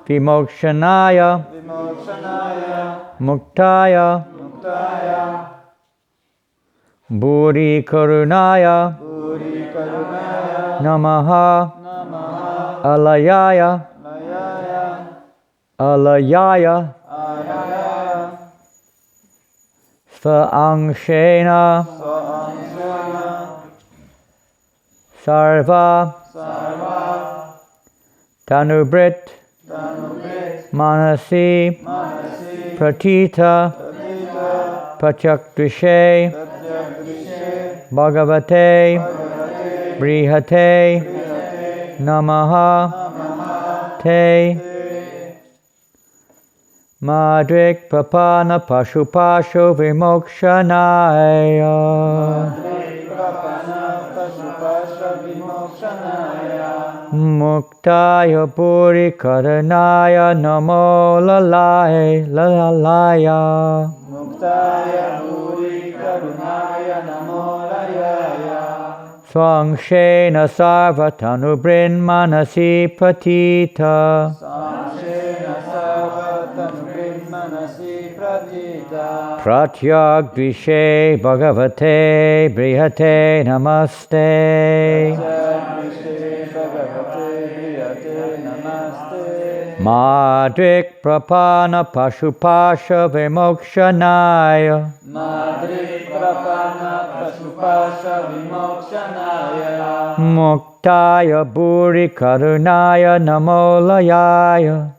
Vimokshanaya Muktaya Buri Karunaya Namaha Alayaya Saangshena Sarva Tanubrit Manasi Pratita Pachakdrishe Bhagavate Brihate Namaha Te Madrik Prapana Pashupasho Vimokshanaya Muktaya Puri Karanaya Namo Lalaya Swangshena Sarvatanu Manasi Patita Pratyagdvishe Bhagavate Brihate Namaste Madrik Prapana Pashupasha Vimokshanaya Muktaya Buri Karunaya Namolayaya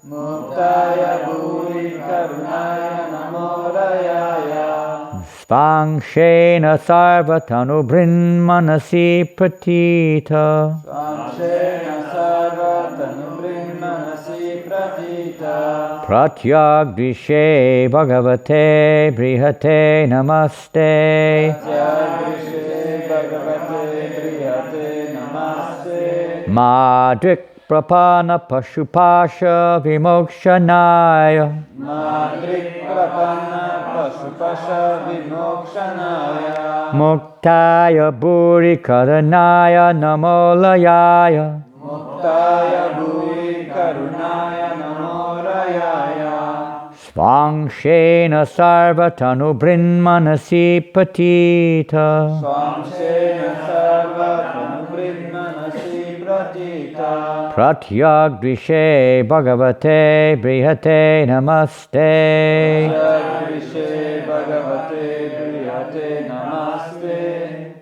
Svangshena Sarvatanu Manasi Pratita Pratyagdvishe Bhagavate Brihate Namaste Madrik Prapana Pashupasha Vimokshanaya Muktaya Buri Karanaya Namolayaya Svangshena Sarvatanu Manasi Patita Pratyagdvishe Bhagavate Brihate Namaste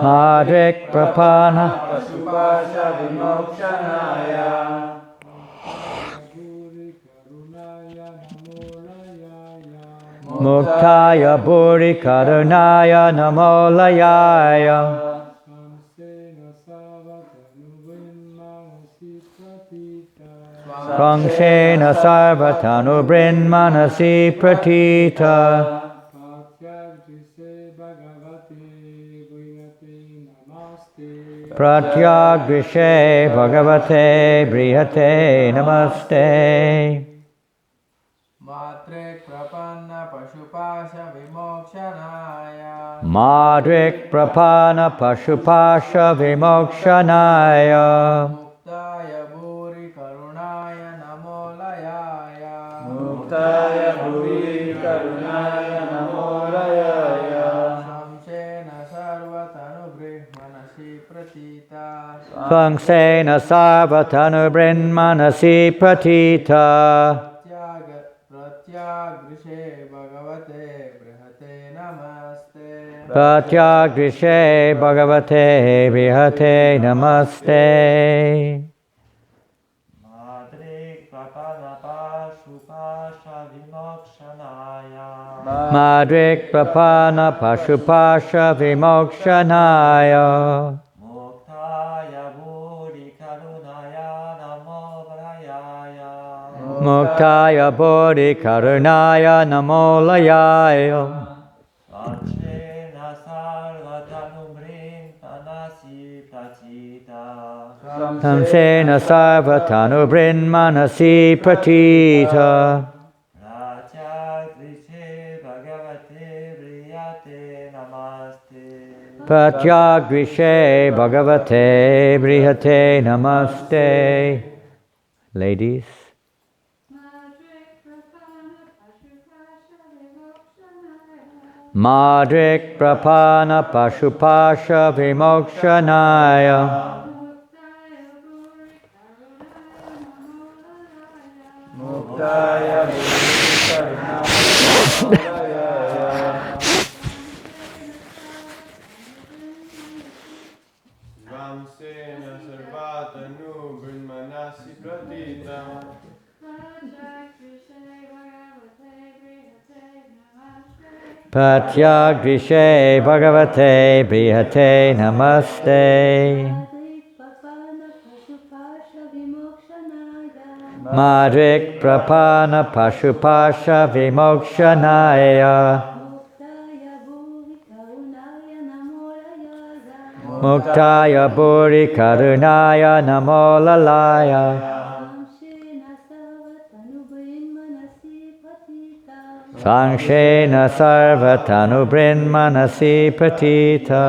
Madrik Prapana Muktaya Buri Karunaya Namolayaya Svangshena Sarvatanu Manasi Pratita Pratyagdvishe Bhagavate Brihate Namaste Madrik Prapana Pashupasha Vimokshanaya Madrik Prapana Pashupasha Vimokshanaya Muktaya Buri Karunaya Namolayaya Samshena Sarvatanu Manasi Pratita Svangshena Sarvatanu Manasi Pratita Pratyagdvishe Bhagavate Brihate Namaste Pratyagdvishe Bhagavate Brihate Namaste Madrik Prapana Pashupasha Vimokshanaya Madrik Prapana Pashupasha Vimokshanaya Muktaya Buri Karunaya Namolayaya Muktaya Bodhi Karunaya Namolayaya Svangshena Sarvatanu Manasi Pratita Samsena Sarvatanu Manasi Pratita Pratyagdvishe Bhagavate Brihate Namaste Pratyagrishe Bhagavate Brihate Namaste. Ladies. Madrik Prapana Pashupasha Vimokshanaya. Muktaya Vamsena Sarvatanu Brahmanasi Pratita Pratyagrishe Bhagavate Brihate Namaste. Madrik Prapana Pashupasha Vimokshanaya. Muktaya Buri Karunaya Namolalaya. Sangshena Sarvatanu Brahmanasi Pratita.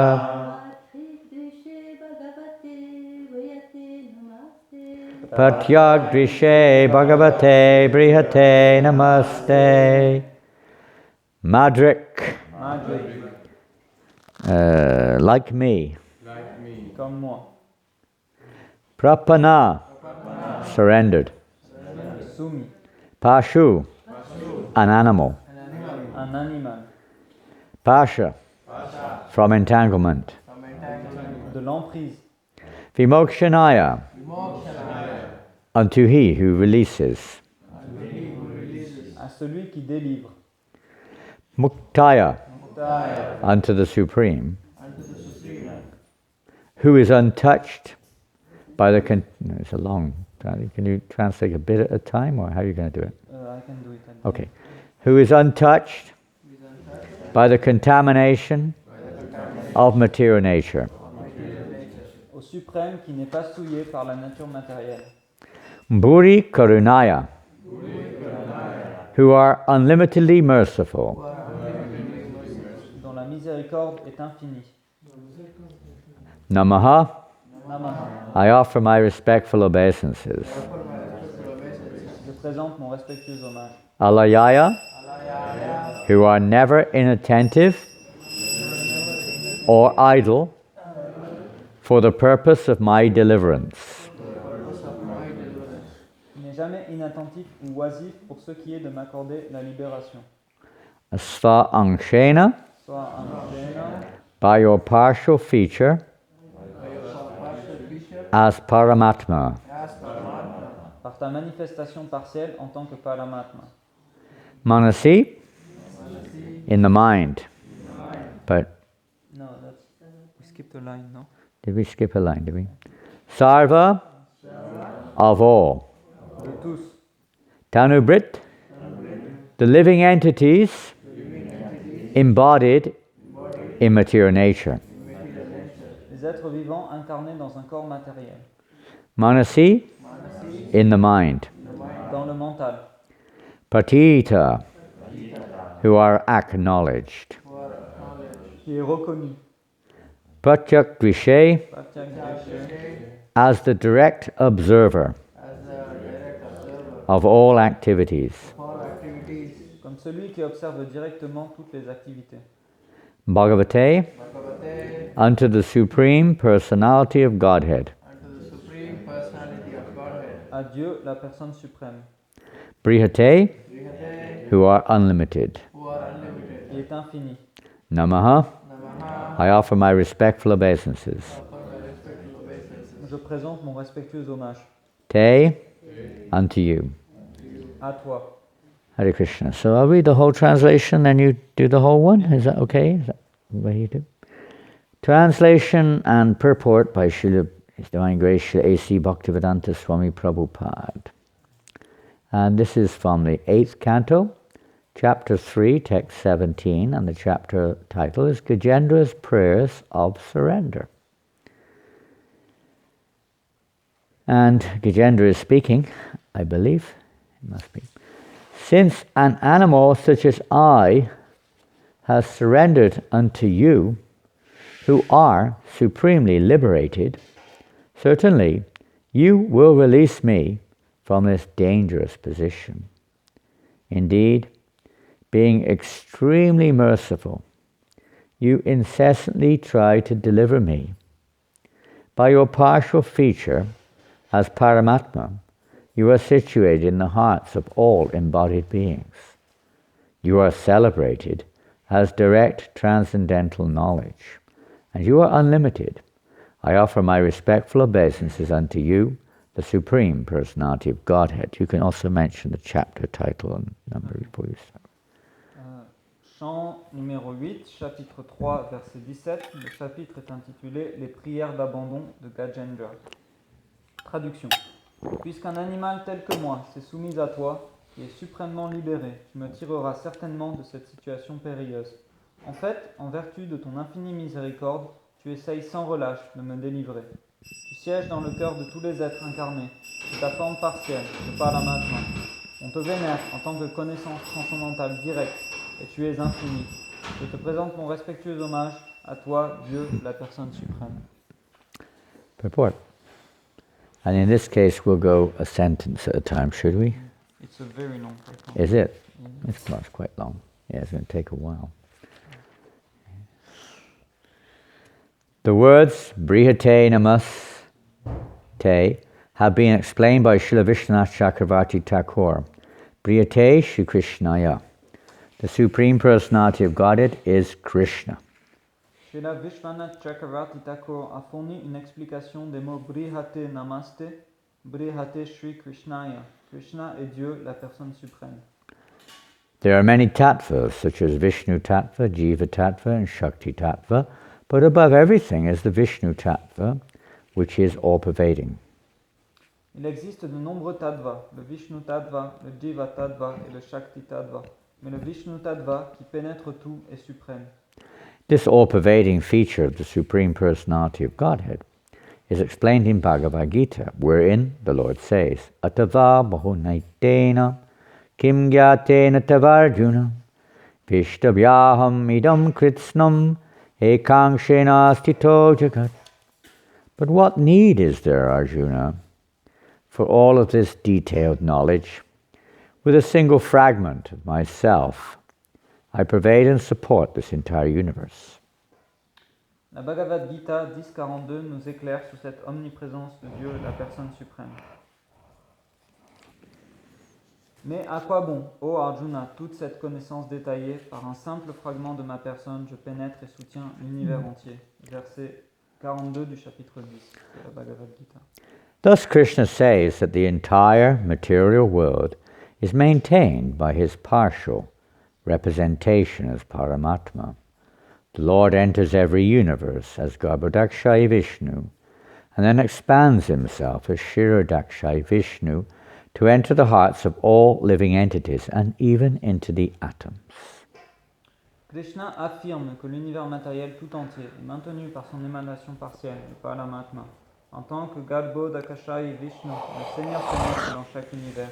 Pratyagrishe Bhagavate Brihate Namaste. Madrik. Like me. Comme moi. Prapana. Surrendered. Soumis. Pashu. An animal. Un animal. Pasha. From entanglement. De l'emprise. Vimokshanaya. Unto he who releases. À celui qui délivre. Muktaya. Unto the Supreme. Who is untouched by the... no, it's a long... Can you translate a bit at a time, or how are you going to do it? I can do it. Okay. Who is untouched by the contamination of material nature. Au suprême qui n'est pas souillé par la nature matérielle. Bhuri Karunaya. Who are unlimitedly merciful. Dont la miséricorde est infinie. Namaha. Namaha. I offer my respectful obeisances. Je présente mon respectueux hommage. Alayaya. Who are never inattentive or idle for the purpose of my deliverance. Il n'est jamais inattentif ou oisif pour ce qui est de m'accorder la libération. Sva Angshena. Soit un gêne, By your partial feature as Paramatma. par ta manifestation partielle en tant que Paramatma. Manasi. In the mind. But No, we skipped a line, no? did we skip a line, did we? Sarva. Of all. De tous. Tanubrit. The living entities embodied in material nature. Les êtres vivants incarnés dans un corps matériel. Manasi. In the mind. Dans le mental. Patita. Who are acknowledged. Qui est reconnu. Pratyak Vishay. As the direct observer of all activities. Comme celui qui observe directement toutes les activités. Bhagavate. Unto the Supreme Personality of Godhead. À Dieu, la personne suprême. Brihate. Who are unlimited. Qui est infini. Namaha. I offer my respectful obeisances. Je présente mon respectueux hommage. Te. Unto you. À toi. Hare Krishna. So I'll read the whole translation and you do the whole one. Is that okay? Is that the way you do? Translation and purport by Srila His Divine Grace Srila A.C. Bhaktivedanta Swami Prabhupada. And this is from the 8th canto, chapter 3, text 17, and the chapter title is Gajendra's Prayers of Surrender. And Gajendra is speaking, I believe, it must be. Since an animal such as I has surrendered unto you, who are supremely liberated, certainly you will release me from this dangerous position. Indeed, being extremely merciful, you incessantly try to deliver me. By your partial feature as Paramatma, you are situated in the hearts of all embodied beings. You are celebrated as direct transcendental knowledge, and you are unlimited. I offer my respectful obeisances unto you, the Supreme Personality of Godhead. You can also mention the chapter title and number before you start. Chant numéro 8, chapitre 3, verset 17. Le chapitre est intitulé « Les prières d'abandon de Gajendra ». Traduction. Puisqu'un animal tel que moi s'est soumis à toi, qui est suprêmement libéré, tu me tireras certainement de cette situation périlleuse. En fait, en vertu de ton infinie miséricorde, tu essayes sans relâche de me délivrer. Tu sièges dans le cœur de tous les êtres incarnés, de ta forme partielle, le Paramatma. On te vénère en tant que connaissance transcendantale directe, et tu es infini. Je te présente mon respectueux hommage à toi, Dieu, la personne suprême. Purport. And in this case, we'll go a sentence at a time, should we? It's a very long purport. Is it? It's quite long. Yeah, it's going to take a while. The words Brihate Namaste have been explained by Srila Vishwanath Chakravarti Thakur. Brihate Shri Krishnaya. The Supreme Personality of Godhead is Krishna. Srila Vishwanath Chakravarti Thakur a fourni une explication des mots Brihate Namaste, Brihate Shri Krishnaya. Krishna est Dieu, la personne suprême. There are many tattvas, such as Vishnu tattva, Jiva tattva, and Shakti tattva, but above everything is the Vishnu tattva, which is all-pervading. Il existe de nombreux tattvas, le Vishnu tattva, le Jiva tattva et le Shakti tattva. Mais le Vishnu tattva, qui pénètre tout, est suprême. This all-pervading feature of the Supreme Personality of Godhead is explained in Bhagavad Gita, wherein the Lord says, Atava bahunaitena kim gyatena tavarjuna vishtavyaham idam kritsnam ekangshena stito jagat. But what need is there, Arjuna, for all of this detailed knowledge? With a single fragment of myself, I pervade and support this entire universe. La Bhagavad Gita 10.42 nous éclaire sur cette omniprésence de Dieu, la personne suprême. Mais à quoi bon, ô Arjuna, toute cette connaissance détaillée, par un simple fragment de ma personne, je pénètre et soutiens l'univers entier. Verset 42 du chapitre 10 de la Bhagavad Gita. Thus Krishna says that the entire material world is maintained by his partial representation as Paramatma. The Lord enters every universe as Garbhodakshai Vishnu, and then expands himself as Shirodakshai Vishnu to enter the hearts of all living entities and even into the atoms. Krishna affirme que l'univers matériel tout entier est maintenu par son émanation partielle, le Paramatma. En tant que Garbhodakshai Vishnu, le Seigneur pénètre dans chaque univers.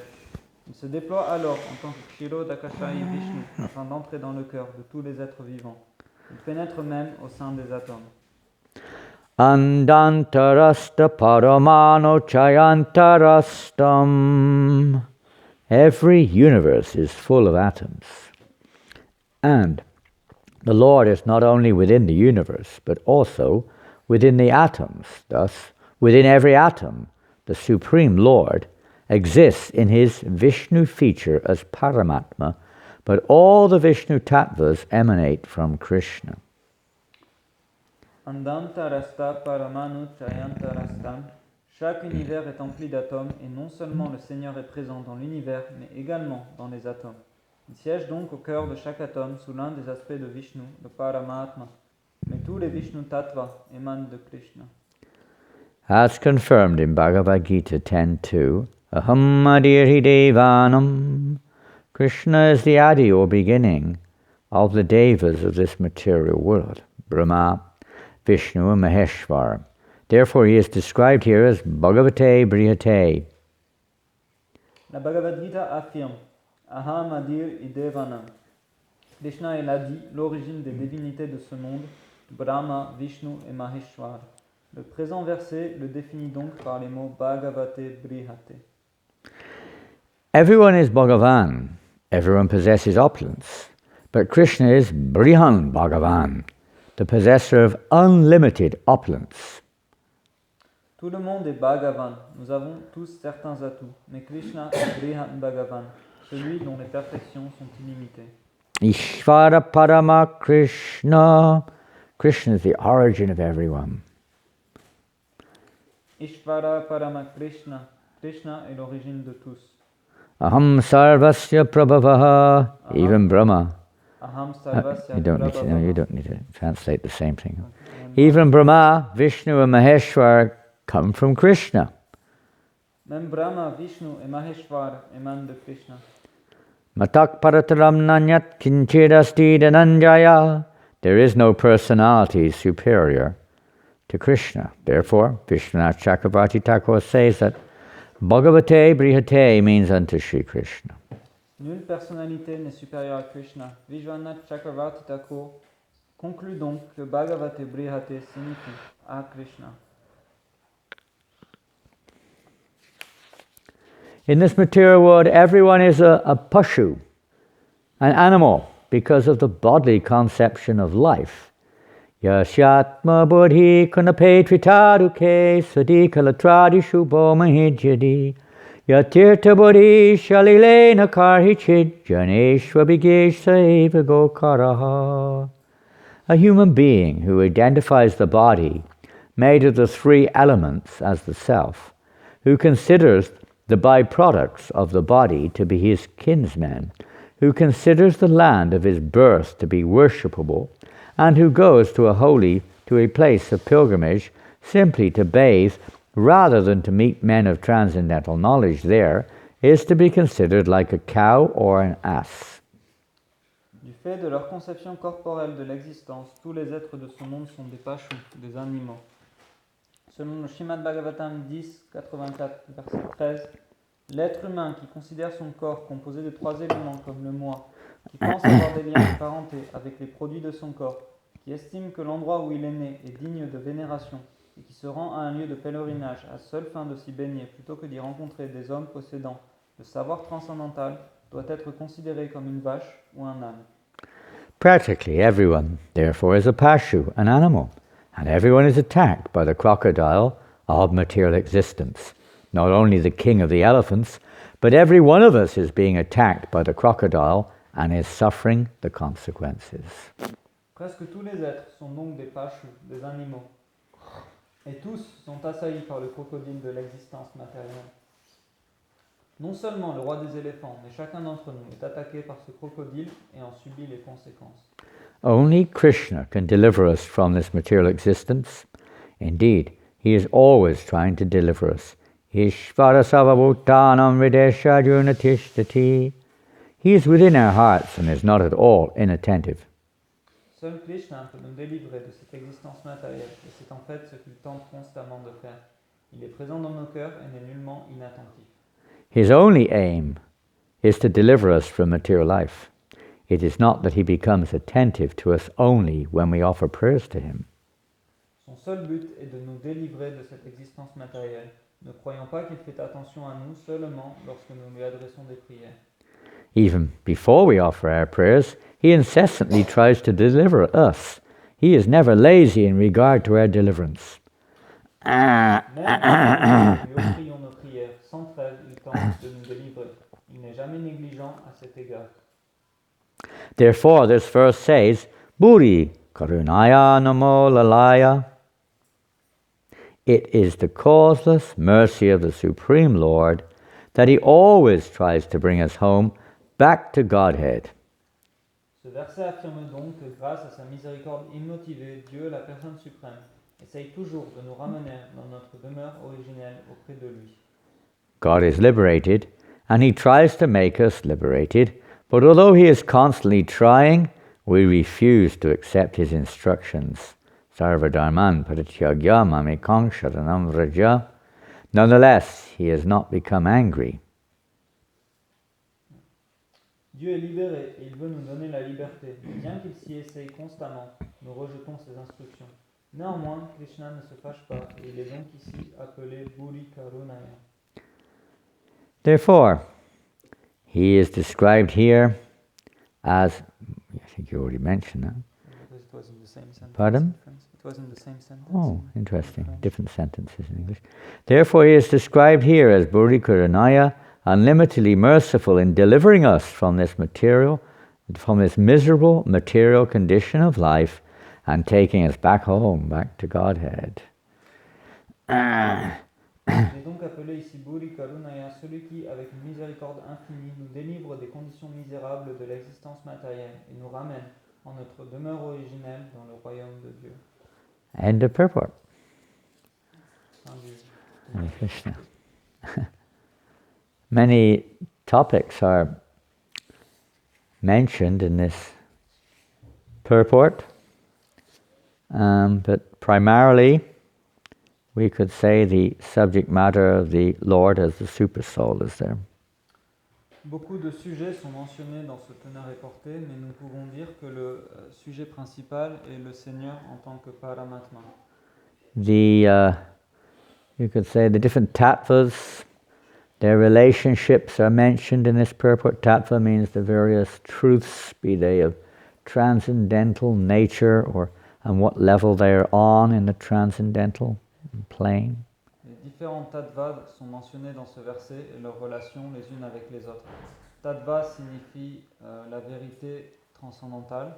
Il se déploie alors en tant que Shirodakshai Vishnu afin d'entrer dans le cœur de tous les êtres vivants. Il pénètre même au sein des atomes. Andantarasta paramano chayantarastam. Every universe is full of atoms. And the Lord is not only within the universe, but also within the atoms. Thus, within every atom, the Supreme Lord exists in his Vishnu feature as Paramatma, but all the Vishnu tattvas emanate from Krishna. Andantarasta paramanu chayantarastam. Chaque univers est empli d'atomes et non seulement le Seigneur est présent dans l'univers, mais également dans les atomes. Il siège donc au cœur de chaque atome sous l'un des aspects de Vishnu, le Paramatma. Mais tous les Vishnu tattvas émanent de Krishna. As confirmed in Bhagavad Gita 10.2, Aham Adiri Devanam. Krishna is the Adi or beginning of the Devas of this material world, Brahma, Vishnu and Maheshwar. Therefore he is described here as Bhagavate Brihate. La Bhagavad Gita affirme Aham Adir Idevanam. Krishna est l'Adi, l'origine des divinités de ce monde, Brahma, Vishnu et Maheshwar. Le présent verset le définit donc par les mots Bhagavate Brihate. Everyone is Bhagavan. Everyone possesses opulence. But Krishna is Brihan Bhagavan, the possessor of unlimited opulence. Tout le monde est Bhagavan. Nous avons tous certains atouts. Mais Krishna est Brihan Bhagavan, celui dont les perfections sont illimitées. Ishvara Parama Krishna. Krishna is the origin of everyone. Ishvara Parama Krishna. Krishna est l'origine de tous. Aham Sarvasya Prabhavaha. Even Brahma. Aham Sarvasya You don't need to, Prabhavaha. no, you don't need to translate the same thing. Even Brahma, Vishnu and Maheshwar come from Krishna. Même Brahma, Vishnu et Maheshwar émanent de Krishna. Matak parataram nanyat kinchidasti dhananjaya. There is no personality superior to Krishna. Therefore, Vishwanath Chakravarti Thakur says that Bhagavate Brihate means unto Sri Krishna. Nulle personnalité n'est supérieure à Krishna. Vishwanath Chakravarti Thakur conclut donc que Bhagavate Brihate signifie à Krishna. In this material world, everyone is a pashu, an animal, because of the bodily conception of life. Yashyatma buddhi kunapetrithaduke swadikalatradi mahijyadi yatirtha buddhi shalilena karhichid janeshva bhigesha eva gokaraha. A human being who identifies the body made of the three elements as the self, who considers the byproducts of the body to be his kinsmen, who considers the land of his birth to be worshipable, and who goes to a place of pilgrimage simply to bathe rather than to meet men of transcendental knowledge there, is to be considered like a cow or an ass. Du fait de leur conception corporelle de l'existence, tous les êtres de ce monde sont des pashus, des animaux. Selon le Srimad Bhagavatam 10, 84, verset 13, l'être humain qui considère son corps composé de trois éléments comme le moi, qui pense avoir des liens de parenté avec les produits de son corps, qui estime que l'endroit où il est né est digne de vénération et qui se rend à un lieu de pèlerinage à seule fin de s'y baigner plutôt que d'y rencontrer des hommes possédant le savoir transcendantal, doit être considéré comme une vache ou un âne. Practically everyone, therefore, is a pashu, an animal, and everyone is attacked by the crocodile of material existence. Not only the king of the elephants, but every one of us is being attacked by the crocodile and is suffering the consequences. Presque tous les êtres sont donc des pashus, des animaux, et tous sont assaillis par le crocodile de l'existence matérielle. Non seulement le roi des éléphants, mais chacun d'entre nous est attaqué par ce crocodile et en subit les conséquences. Only Krishna can deliver us from this material existence. Indeed, he is always trying to deliver us. Ishvara savabhutanam videsha junatishtati. He is within our hearts and is not at all inattentive. Seul Krishna peut nous délivrer de cette existence matérielle, et c'est en fait ce qu'il tente constamment de faire. Il est présent dans nos cœurs et n'est nullement inattentif. His only aim is to deliver us from material life. It is not that he becomes attentive to us only when we offer prayers to him. Son seul but est de nous délivrer de cette existence matérielle. Ne croyons pas qu'il fait attention à nous seulement lorsque nous lui adressons des prières. Even before we offer our prayers, he incessantly tries to deliver us. He is never lazy in regard to our deliverance. Même quand nous lui offrions nos prières sans trêve, il tente de nous délivrer. Il n'est jamais négligent à cet égard. Therefore, this verse says, Buri karunaya namo lalaya. It is the causeless mercy of the Supreme Lord that he always tries to bring us home back to Godhead. Ce verset affirme donc que grâce à sa miséricorde immotivée, Dieu, la personne suprême, essaye toujours de nous ramener dans notre demeure originelle auprès de lui. God is liberated, and he tries to make us liberated, but although he is constantly trying, we refuse to accept his instructions. Sarvadharman parityagya mamekang sharanam vraja. Nonetheless, he has not become angry. Dieu est libéré et il veut nous donner la liberté. Bien qu'il s'y essaye constamment, nous rejetons ses instructions. Néanmoins, Krishna ne se fâche pas et il est donc ici appelé Buri Karunaya. Therefore, he is described here as, I think you already mentioned that. Because it was in the same sentence. Pardon? in French. It was in the same sentence. Oh, in interesting. French. Different sentences in English. Therefore, he is described here as Buri Karunaya, unlimitedly merciful in delivering us from this miserable material condition of life and taking us back home, back to Godhead. Il est donc appelé ici Buri Karunaya, celui qui, avec une miséricorde infinie, nous délivre des conditions misérables de l'existence matérielle et nous ramène en notre demeure originelle dans le royaume de Dieu. End of purport. Fin du- Hare Krishna. Many topics are mentioned in this purport, but primarily we could say the subject matter of the Lord as the super soul is there. Beaucoup de sujets sont mentionnés dans ce teneur et porté, mais nous pouvons dire que le sujet principal est le Seigneur en tant que Paramatma. You could say the different tattvas, their relationships are mentioned in this purport. Tattva means the various truths, be they of transcendental nature and what level they are on in the transcendental plane. Les différents tattvas sont mentionnés dans ce verset et leurs relations les unes avec les autres. Tattva signifie la vérité transcendantale.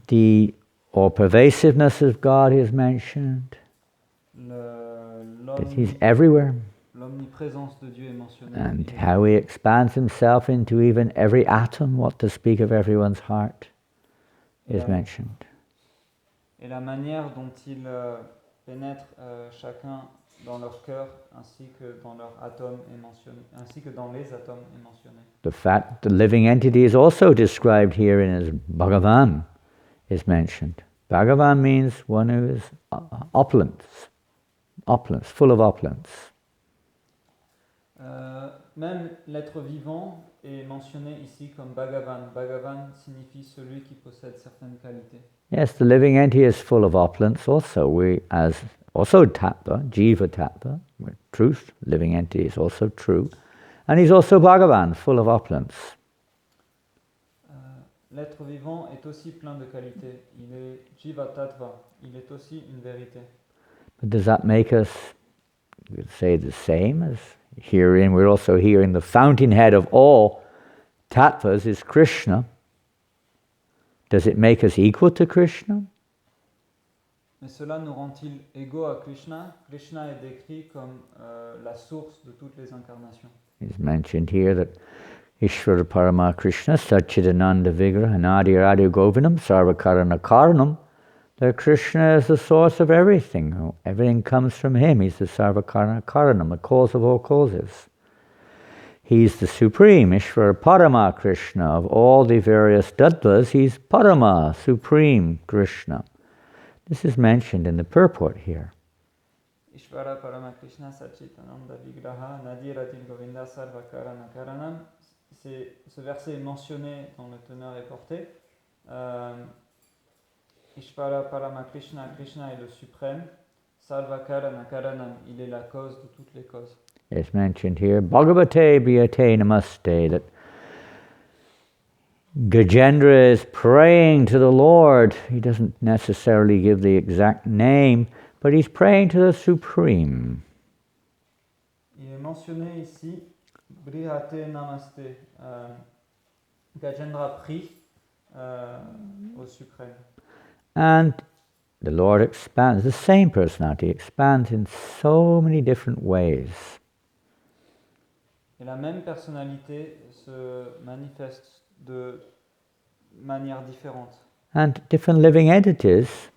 The all-pervasiveness of God is mentioned. That He's everywhere. L'omniprésence de Dieu est mentionnée. And how He expands Himself into even every atom, what to speak of everyone's heart, is mentioned. Et la manière dont il pénètre chacun dans leur cœur ainsi que dans leur atome est mentionné, ainsi que dans les atomes est mentionné. The fact the living entity is also described here as Bhagavan is mentioned. Bhagavan means one who is opulence, full of opulence. Même l'être vivant est mentionné ici comme Bhagavan. Bhagavan signifie celui qui possède certaines qualités. Yes, the living entity is full of opulence also. We, as also tattva, jiva tattva, truth, living entity is also true. And he's also Bhagavan, full of opulence. L'être vivant est aussi plein de qualités. Il est jiva tattva. Il est aussi une vérité. But does that make us, you could say, the same as herein? We're also hearing the fountainhead of all tattvas is Krishna. Does it make us equal to Krishna? Mais cela nous rend-il égaux à Krishna? Krishna est décrit comme la source de toutes les incarnations. It's mentioned here that Ishvara Parama Krishna Satchidananda Vigraha Nadir Adi Govindam Sarvakarana Karanam, that Krishna is the source of everything. Everything comes from Him. He's the Sarvakarana Karanam, the cause of all causes. He's the supreme, Ishvara Parama Krishna. Of all the various tattvas, He's Parama, supreme Krishna. This is mentioned in the purport here. Ishvara Parama Krishna Satchitananda Vigraha Nadiratil Govinda Sarvakarana Karanam. Ce verset est mentionné dans le teneur et porté. Ishvara Parama Krishna, Krishna est le suprême. Sarvakarana Karanam, il est la cause de toutes les causes. It's mentioned here, Bhagavate Bhyate Namaste, that Gajendra is praying to the Lord. He doesn't necessarily give the exact name, but he's praying to the Supreme. Il est mentionné ici, Brihate Namaste. Gajendra prie au suprême. And the Lord expands, the same personality expands in so many different ways. Et la même personnalité se manifeste de manière différente. And different living entities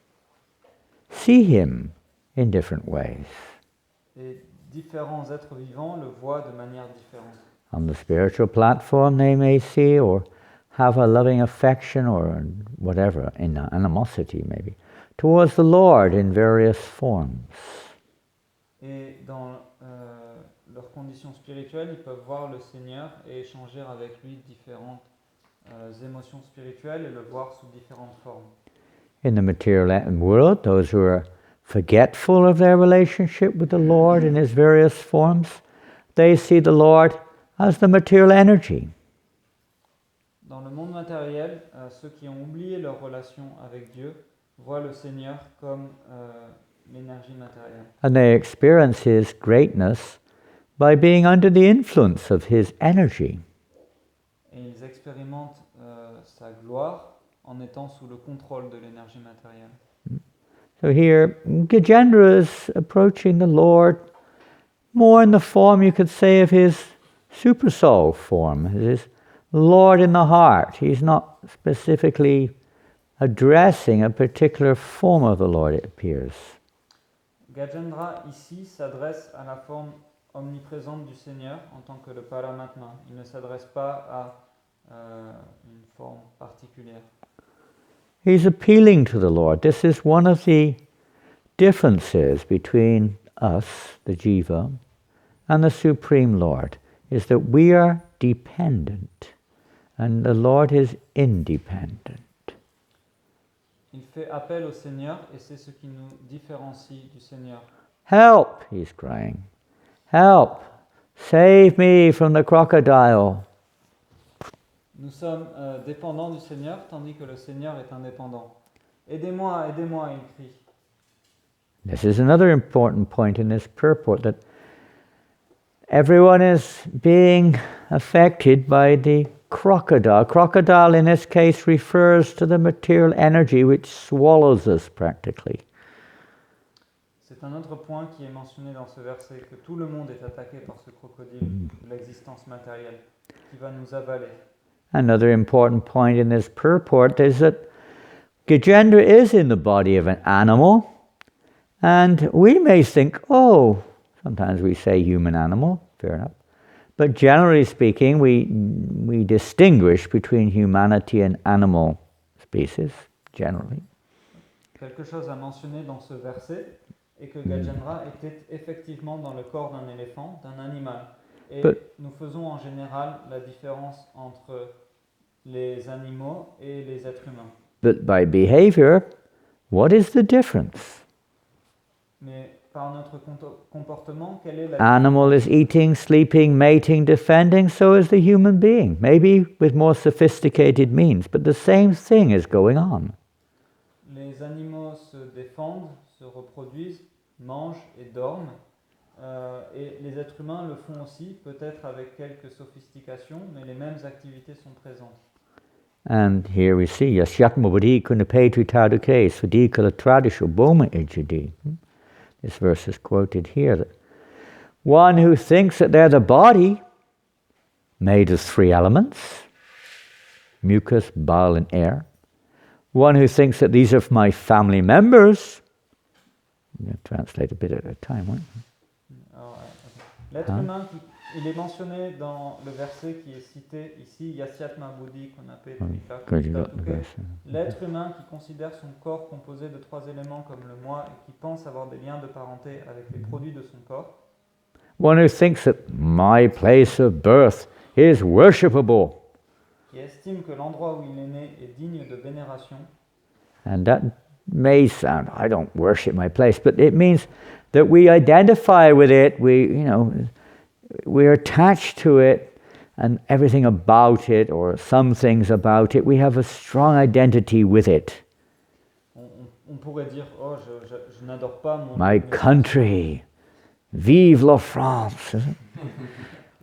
see Him in different ways. Et différents êtres vivants le voient de manière différente. On the spiritual platform they may see or have a loving affection or whatever, in animosity maybe, towards the Lord in various forms. Et dans leurs conditions spirituelles, ils peuvent voir le Seigneur et échanger avec lui différentes émotions spirituelles et le voir sous différentes formes. In the material world, those who are forgetful of their relationship with the Lord in His various forms, they see the Lord as the material energy. Dans le monde matériel, ceux qui ont oublié leur relation avec Dieu voient le Seigneur comme l'énergie matérielle. And they experience His greatness by being under the influence of His energy. Et ils expérimentent sa gloire en étant sous le contrôle de l'énergie matérielle. So here, Gajendra is approaching the Lord more in the form, you could say, of his supersoul form, his Lord in the heart. He's not specifically addressing a particular form of the Lord, it appears. Gajendra ici s'adresse à la forme omniprésente du Seigneur en tant que le Paramatma. Il ne s'adresse pas à une forme particulière. He's appealing to the Lord. This is one of the differences between us, the Jiva, and the Supreme Lord, is that we are dependent and the Lord is independent. Il fait appel au Seigneur et c'est ce qui nous différencie du Seigneur. Help, he's crying. Help, save me from the crocodile. Nous sommes dépendants du Seigneur tandis que le Seigneur est indépendant. Aidez-moi, aidez-moi, il crie. This is another important point in this purport, that everyone is being affected by the crocodile. Crocodile in this case refers to the material energy which swallows us practically. C'est un autre point qui est mentionné dans ce verset, que tout le monde est attaqué par ce crocodile de l'existence matérielle qui va nous avaler. Another important point in this purport is that Gajendra is in the body of an animal, and we may think, oh, sometimes we say human animal, fair enough. But generally speaking, we distinguish between humanity and animal species, generally. Quelque chose à mentionner dans ce verset est que Gajendra était effectivement dans le corps d'un éléphant, d'un animal. Et nous faisons en général la différence entre les animaux et les êtres humains. But by behavior, what is the difference? Mais par notre comportement, quelle est la Animal is eating, sleeping, mating, defending, so is the human being. Maybe with more sophisticated means, but the same thing is going on. Les animaux se défendent, se reproduisent, mangent et dorment. Et les êtres humains le font aussi, peut-être avec quelques sophistications, mais les mêmes activités sont présentes. And here we see, Yasyatma Buddhi Kunapetri Taduke Swadikala Tradisho Boma Ejadi. This verse is quoted here. That one who thinks that they're the body, made of three elements, mucus, bile, and air. One who thinks that these are my family members. I'm going to translate a bit at a time, won't I? Alors, l'être humain, il est mentionné dans le verset qui est cité ici, Yasyatma Buddhi Kunapetri Taduke. L'être humain qui considère son corps composé de trois éléments comme le moi et qui pense avoir des liens de parenté avec les produits de son corps. One who thinks that my place of birth is worshipable. Qui estime que l'endroit où il est né est digne de vénération. And that may sound, I don't worship my place, but it means that we identify with it, we're attached to it, and everything about it, or some things about it, we have a strong identity with it. On pourrait dire, oh, je n'adore pas mon... My country, vive la France,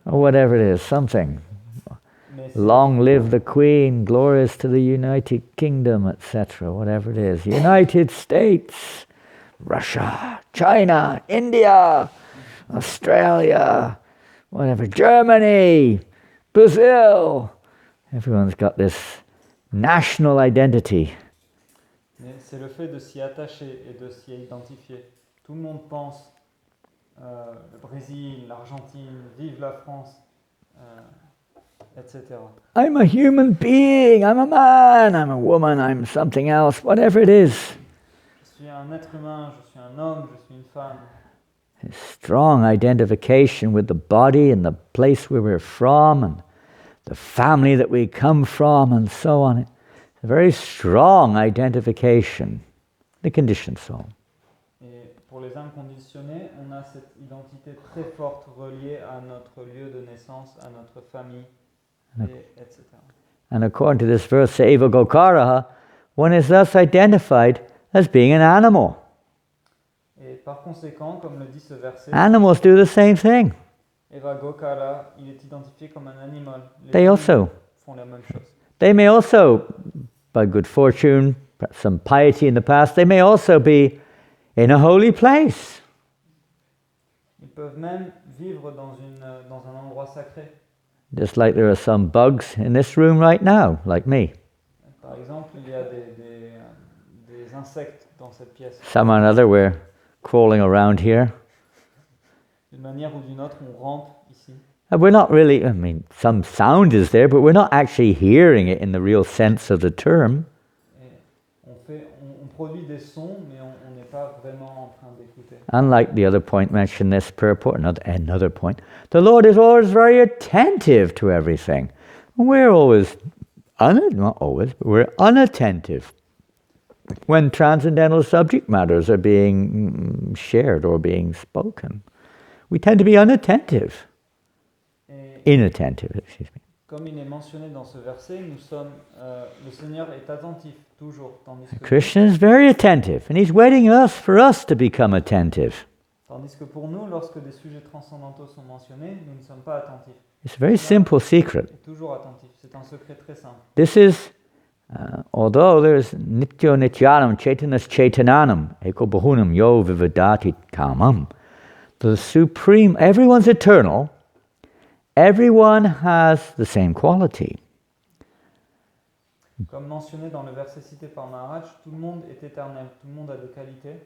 or whatever it is, something. Long live the Queen, glorious to the United Kingdom, etc., whatever it is. United States, Russia, China, India, Australia, whatever, Germany, Brazil. Everyone's got this national identity. Mais c'est le fait de s'y attacher et de s'y identifier. Tout le monde pense le Brésil, l'Argentine, vive la France, etc. I'm a human being, I'm a man, I'm a woman, I'm something else, whatever it is. Je suis un être humain, je suis un homme, je suis une femme. A strong identification with the body and the place where we're from and the family that we come from, and so on. It's a very strong identification, the conditioned soul. Et pour les âmes conditionnées, on a cette identité très forte reliée à notre lieu de naissance, à notre famille, etc. And according to this verse, Eva Gokaraha, one is thus identified as being an animal. Et par conséquent, comme le dit ce verset, Animals do the same thing. Eva Gokala, il est identifié comme un animal. Les They animaux also, font la même chose. they may also, by good fortune, perhaps some piety in the past, they may also be in a holy place. Ils peuvent même vivre dans un endroit sacré. Just like there are some bugs in this room right now, like me. Par exemple, il y a des insectes dans cette pièce. Some or another, we're crawling around here. D'une manière ou d'une autre, on rentre ici. And we're not really, I mean, some sound is there, but we're not actually hearing it in the real sense of the term. Et on produit des sons, mais on n'est pas vraiment en train d'écouter. Unlike the other point mentioned in this purport, another point, the Lord is always very attentive to everything. We're always, not always, but we're unattentive when transcendental subject matters are being shared or being spoken. We tend to be inattentive. Excuse me. Comme il est mentionné dans ce verset, le Seigneur est attentif toujours, tandis que Krishna is very attentive, and he's waiting for us to become attentive. Tandis que pour nous, lorsque des sujets transcendantaux sont mentionnés, nous ne sommes pas attentifs. It's a very simple secret. Et toujours attentifs. C'est un secret très simple. This is, although there's nityo nityanam chaitanas chaitananam eko bahunam yo vivadati kamam, the supreme, everyone's eternal, everyone has the same quality. Comme mentionné dans le verset cité par Maharaj, tout le monde est éternel, tout le monde a des qualités.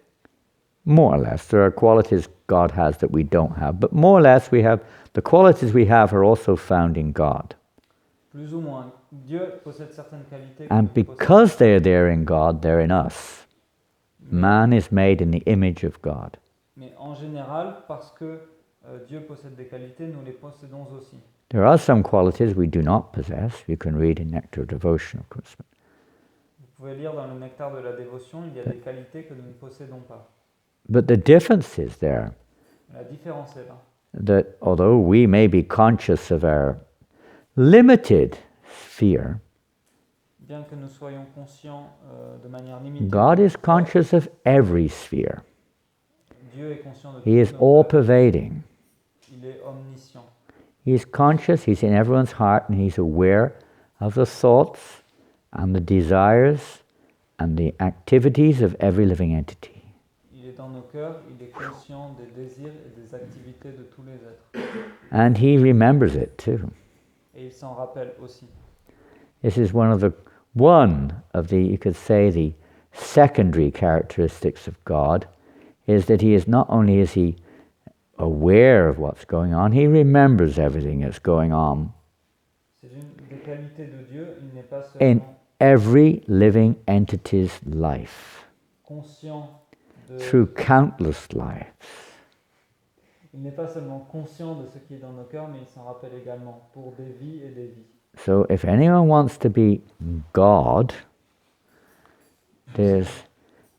More or less, there are qualities God has that we don't have, but more or less we have, the qualities we have are also found in God. Plus ou moins. Dieu possède certaines qualités. And because they are there in God, they're in us. Man is made in the image of God. Mais en général, parce que Dieu possède des qualités, nous les possédons aussi. There are some qualities we do not possess. You can read in Nectar of Devotion, of course. Vous pouvez lire dans le Nectar de la dévotion, il y a des qualités que nous ne possédons pas. But the difference is there La différence est là. that although we may be conscious of our limited sphere, Bien que nous soyons conscients de manière limitée, God is conscious of every sphere. Dieu est conscient de He is tout. all-pervading. Il est omniscient. He is conscious, he's in everyone's heart, and he's aware of the thoughts and the desires and the activities of every living entity. Il est dans nos cœurs, il est conscient des désirs et des activités de tous les êtres. And he remembers it too. Et il s'en rappelle aussi. This is one of the, you could say, the secondary characteristics of God, is that he is not only is he aware of what's going on, he remembers everything that's going on C'est une des qualités de Dieu, il n'est pas in seulement every living entity's life, conscient de... through countless lives. Il n'est pas seulement conscient de ce qui est dans nos cœurs, mais il s'en rappelle également pour des vies et des vies. So if anyone wants to be God, there's,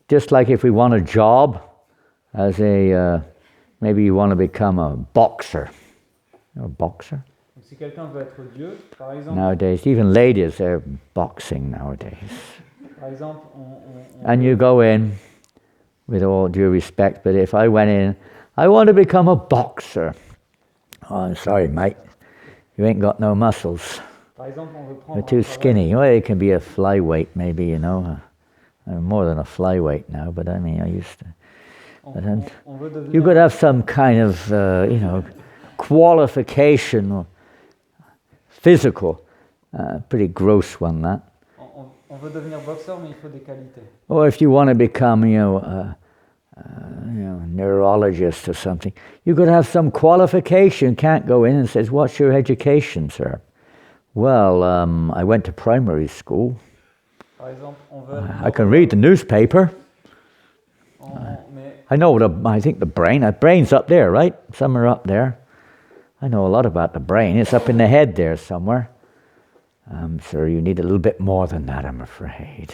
just like if we want a job as maybe you want to become a boxer. You know, a boxer? Donc si quelqu'un veut être Dieu, par exemple, Nowadays, even ladies, they're boxing nowadays. par exemple And you go in, with all due respect, but if I went in, I want to become a boxer. Oh, I'm sorry, mate. You ain't got no muscles. par exemple, on veut You're prendre too un travail, skinny. Well, it can be a flyweight, maybe, you know. I'm more than a flyweight now, but I mean, I used to. But then on veut devenir, you could have some kind of, qualification, or physical. Pretty gross one, that. on veut devenir boxeur, mais il faut des qualités. Or if you want to become, neurologist or something, you could have some qualification. Can't go in and says, "What's your education, sir?" Well, I went to primary school. Par exemple, on veut I can read the newspaper. mais I know I think the brain's up there, right? Some are up there. I know a lot about the brain. It's up in the head there somewhere. Sir, you need a little bit more than that, I'm afraid.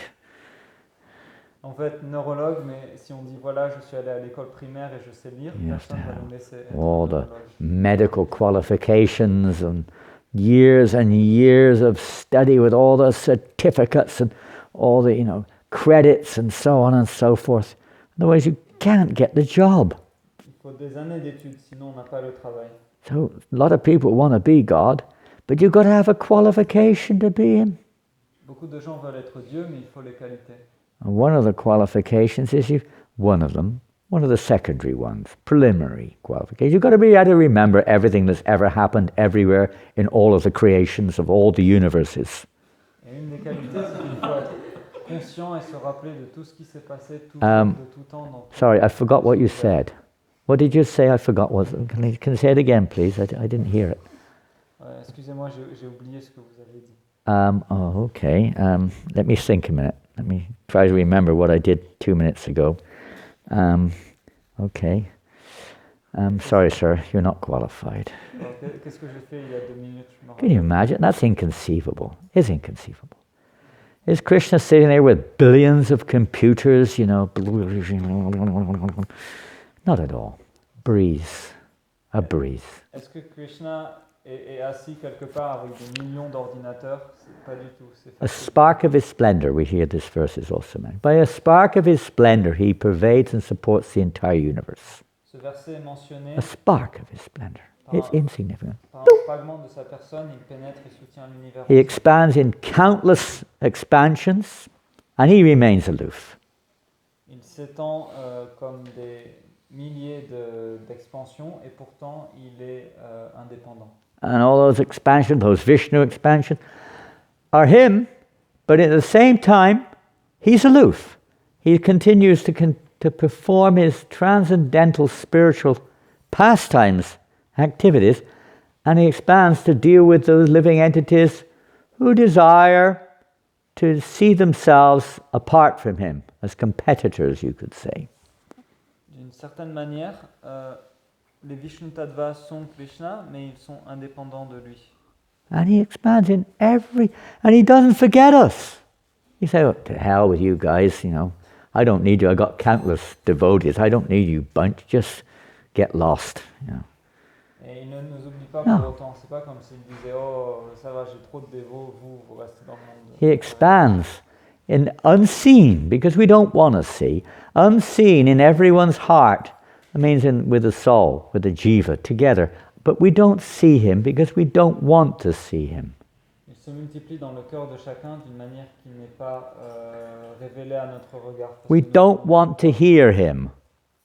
En fait, neurologue, mais si on dit voilà, je suis allé à l'école primaire et je sais lire, You have to personne va have nous laisser être all the neurologue. medical qualifications and years of study with all the certificates and all the, credits and so on and so forth. Otherwise, you can't get the job. Il faut des années d'études, sinon on n'a pas le travail. So a lot of people want to be God, but you've got to have a qualification to be Him. Beaucoup de gens veulent être Dieu, mais il faut les qualités. And one of the qualifications is one of the secondary ones, preliminary qualifications. You've got to be able to remember everything that's ever happened everywhere in all of the creations of all the universes. Et une des qualités, c'est qu'il faut être conscient et se rappeler de tout ce qui s'est passé de tout temps. Dans Sorry, I forgot what you said. What did you say? I forgot. Can you say it again, please? I didn't hear it. Excusez-moi, j'ai oublié ce que vous avez dit. Okay. Let me think a minute. Let me try to remember what I did 2 minutes ago. Okay. Sorry, sir, you're not qualified. Alors, qu'est-ce que j'ai fait il y a 2 minutes? Je me Can you imagine? That's inconceivable. It's inconceivable. Is Krishna sitting there with billions of computers, Not at all. Breeze. A breeze. Est-ce que Krishna est assis quelque part avec des millions d'ordinateurs? C'est pas du tout. C'est A spark of his splendor, we hear this verse is also mentioned. By a spark of his splendor, he pervades and supports the entire universe. Ce verset est mentionné. A spark of his splendor. It's insignificant. Par un fragment de sa personne, il pénètre et soutient l'univers. He expands in countless expansions, and he remains aloof. Il s'étend comme des milliers d'expansions, et pourtant il est indépendant. And all those expansions, those Vishnu expansions, are him, but at the same time, he's aloof. He continues to perform his transcendental spiritual pastimes, activities, and he expands to deal with those living entities who desire to see themselves apart from him, as competitors, you could say. D'une certaine manière, les Vishnu-tattvas sont Krishna, mais ils sont indépendants de lui. And he expands in and he doesn't forget us. You say, oh, to hell with you guys, I don't need you, I got countless devotees, I don't need you bunch, just get lost. Et il ne nous oublie pas pour autant, c'est pas comme s'il disait, oh, ça va, j'ai trop de dévots, vous restez dans le monde. He expands in unseen, because we don't want to see, unseen in everyone's heart. That means with the soul, with the jiva, together. But we don't see him because we don't want to see him. Il se multiplie dans le cœur de chacun d'une manière qui n'est pas révélée à notre regard. We don't want to hear him.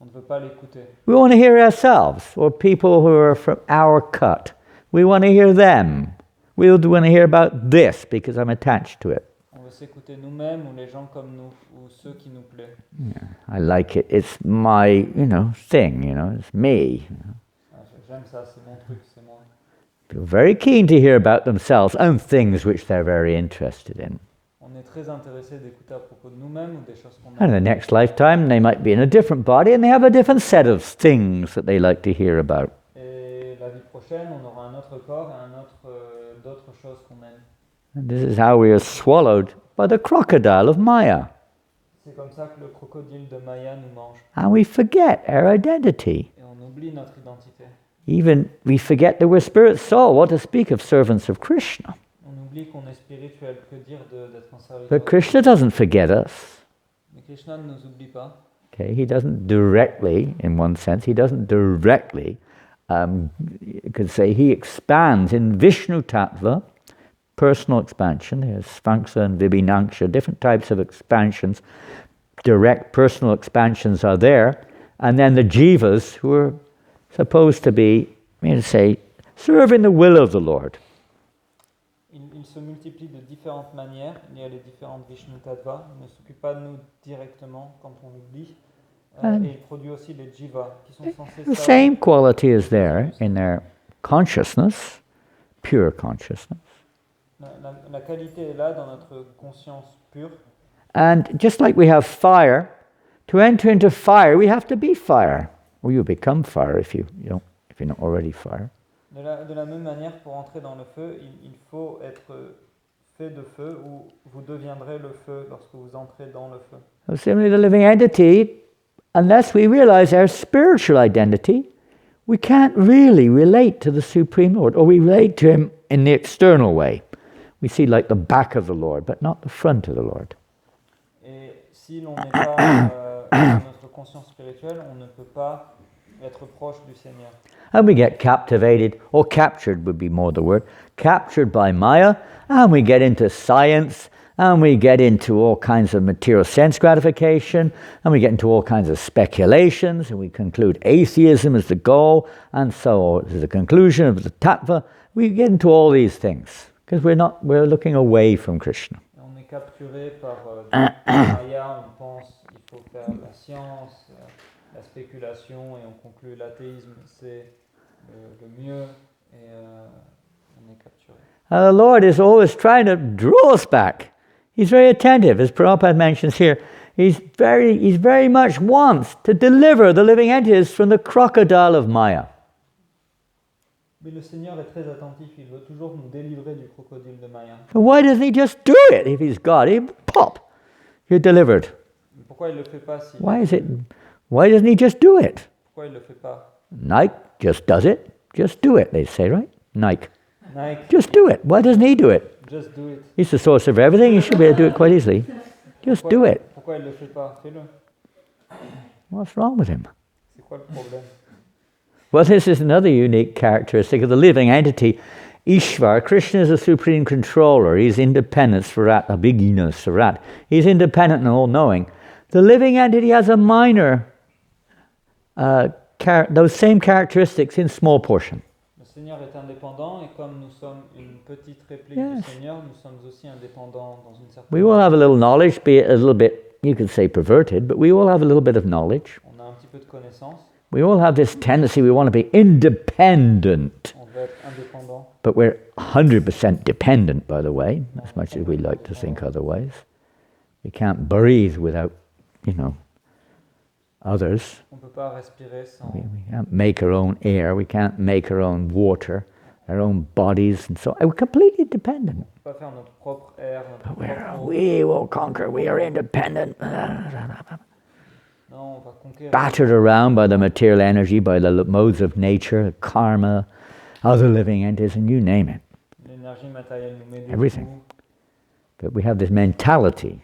On ne veut pas l'écouter. We want to hear ourselves, or people who are from our cut. We want to hear them. We want to hear about this because I'm attached to it. On veut s'écouter nous-mêmes ou les gens comme nous, ou ceux qui nous plaisent. Yeah, I like it. It's my, thing, it's me. J'aime ça, c'est mon truc, c'est moi. People are very keen to hear about themselves and things which they're very interested in. On est très intéressé d'écouter à propos de nous-mêmes ou des choses qu'on And in the next lifetime, they might be in a different body and they have a different set of things that they like to hear about. Et la vie prochaine, on aura un autre corps et d'autres choses qu'on aime. And this is how we are swallowed by the crocodile of Maya. C'est comme ça que le crocodile de Maya nous mange. And we forget our identity. Et on oublie notre identité. Even we forget that we're spirit soul. What to speak of servants of Krishna? On oublie qu'on est spirituel. Que dire d'être un serviteur? But Krishna doesn't forget us. Mais Krishna ne nous oublie pas. Okay, he doesn't directly, in one sense, you could say he expands in Vishnu Tattva, personal expansion. There's Sphangsa and Vibhinangsha, different types of expansions. Direct personal expansions are there. And then the jivas, who are supposed to be, serving the will of the Lord. Il se multiplie de différentes manières. Il y a les différentes Vishnu Tattva. Il ne s'occupe pas de nous directement quand on l'oublie. Et il produit aussi les jivas qui sont censés The same quality is there in their consciousness, pure consciousness. La qualité est là dans notre conscience pure. And just like we have fire, to enter into fire, we have to be fire. Or you become fire if you're not already fire. De la même manière, pour entrer dans le feu, il faut être fait de feu, ou vous deviendrez le feu lorsque vous entrez dans le feu. So similarly, the living entity, unless we realize our spiritual identity, we can't really relate to the Supreme Lord, or we relate to him in the external way. We see like the back of the Lord, but not the front of the Lord. Et si l'on n'est pas dans notre conscience spirituelle, on ne peut pas être proche du Seigneur. And we get captivated, or captured would be more the word, captured by Maya, and we get into science, and we get into all kinds of material sense gratification, and we get into all kinds of speculations, and we conclude atheism is the goal, and so is the conclusion of the tattva. We get into all these things, because we're looking away from Krishna. On est capturé par Maya, on pense qu'il faut faire la science, la spéculation, et on conclut l'athéisme, c'est le mieux, et on est capturé. And the Lord is always trying to draw us back. He's very attentive, as Prabhupada mentions here. He's very much wants to deliver the living entities from the crocodile of Maya. Mais le Seigneur est très attentif, il veut toujours nous délivrer du crocodile de Maya. So why doesn't he just do it if he's God? Pop, you're delivered. Pourquoi il le fait pas si Why doesn't he just do it? Pourquoi il le fait pas? Nike just does it. Just do it, they say, right? Nike. Nike, Just do it. Why doesn't he do it? just do it. He's the source of everything. He should be able to do it quite easily. Just do it. Pourquoi il le fait pas? Fais-le. What's wrong with him? C'est quoi le problème? Well, this is another unique characteristic of the living entity. Ishvar, Krishna is a supreme controller. He's independent, Swarat, a beginner, Swarat. He's independent and all-knowing. The living entity has a minor, those same characteristics in small portion. Le Seigneur est indépendant, et comme nous sommes une petite réplique Yes. du Seigneur, nous sommes aussi indépendants dans une certaine We all have a little knowledge, be it a little bit, you could say perverted, but we all have a little bit of knowledge. On a un petit peu de connaissance, We all have this tendency, we want to be independent. on veut être indépendant. But we're 100% dependent, by the way, as much as we like to think otherwise. We can't breathe without, others. On ne peut pas respirer sans... We can't make our own air, we can't make our own water, our own bodies, and so on. We're completely dependent. On peut pas faire notre propre air, notre But propre eau. we will conquer, we are independent. Non, on va conquérir. Battered around by the material energy, by the modes of nature, karma, other living entities, and you name it. L'énergie matérielle nous met des Everything. coups, But we have this mentality,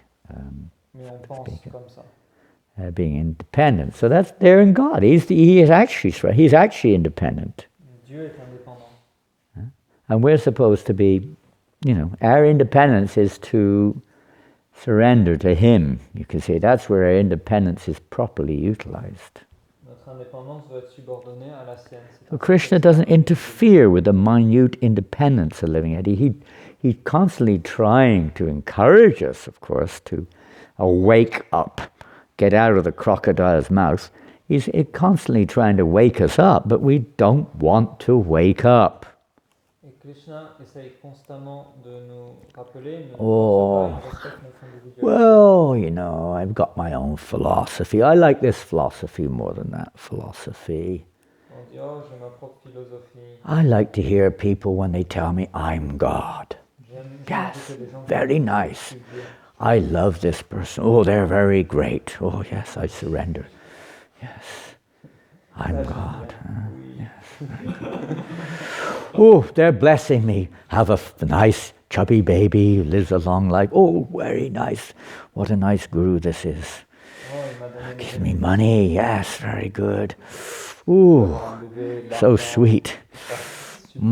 mais on pense speaking. comme ça. Being independent. So that's there in God. He's actually independent. Dieu est indépendant. And we're supposed to be, our independence is to surrender to Him. You can say that's where our independence is properly utilized. Notre indépendance doit être subordonnée à la sienne. C'est So Krishna doesn't interfere with the minute independence of living entity. He's constantly trying to encourage us, of course, to wake up, get out of the crocodile's mouth. He's constantly trying to wake us up, but we don't want to wake up. Et Krishna essaye constamment de nous rappeler, de nous Oh. forcer pas, il respecte notre individualité. Well, I've got my own philosophy. I like this philosophy more than that philosophy. On dit, oh, j'ai ma propre philosophie. I like to hear people when they tell me I'm God. J'aime Yes, écouter les gens qui very disent, nice. je suis Dieu. I love this person. Oh, they're very great. Oh, yes, I surrender. Yes, I'm God. Oui. Oh, they're blessing me. Have a nice chubby baby who lives a long life. Oh, very nice. What a nice guru this is. Oh, il m'a donné Gives des me money. Yes, very good. Ooh, un bébé, de so l'argent. sweet. Super.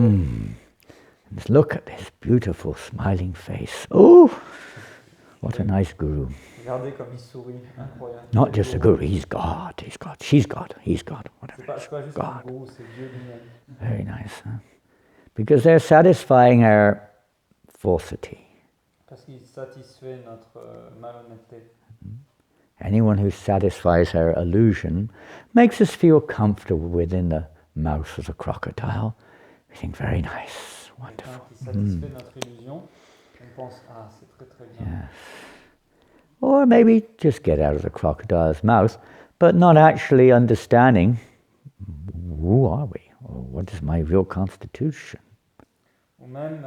Just look at this beautiful smiling face. Oh, what a nice guru. Regardez comme il sourit, incroyable. Not just a guru, he's God, he's God, she's God, he's God, C'est whatever. pas, it is. c'est pas juste un God. gourou, c'est Dieu lui-même. Very nice, huh? Because they're satisfying our falsity. Parce qu'il satisfait notre malhonnêteté. Anyone who satisfies our illusion makes us feel comfortable within the mouth of the crocodile. We think, very nice, Quelqu'un wonderful. qui satisfait notre illusion, on pense, ah, c'est très très bien. Yes. Or maybe just get out of the crocodile's mouth, but not actually understanding who are we, or what is my real constitution. Ou même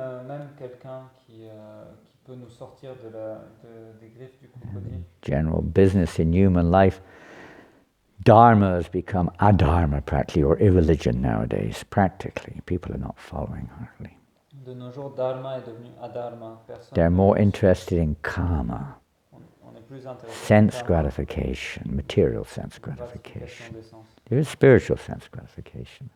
quelqu'un qui peut nous sortir des griffes du crocodile. General business in human life, dharma has become adharma practically, or irreligion nowadays, practically. People are not following hardly. De nos jours, dharma est devenu adharma. They're more interested in karma, On est plus intéressé sense par karma, gratification, material sense gratification gratification. des sens. There is spiritual sense gratification.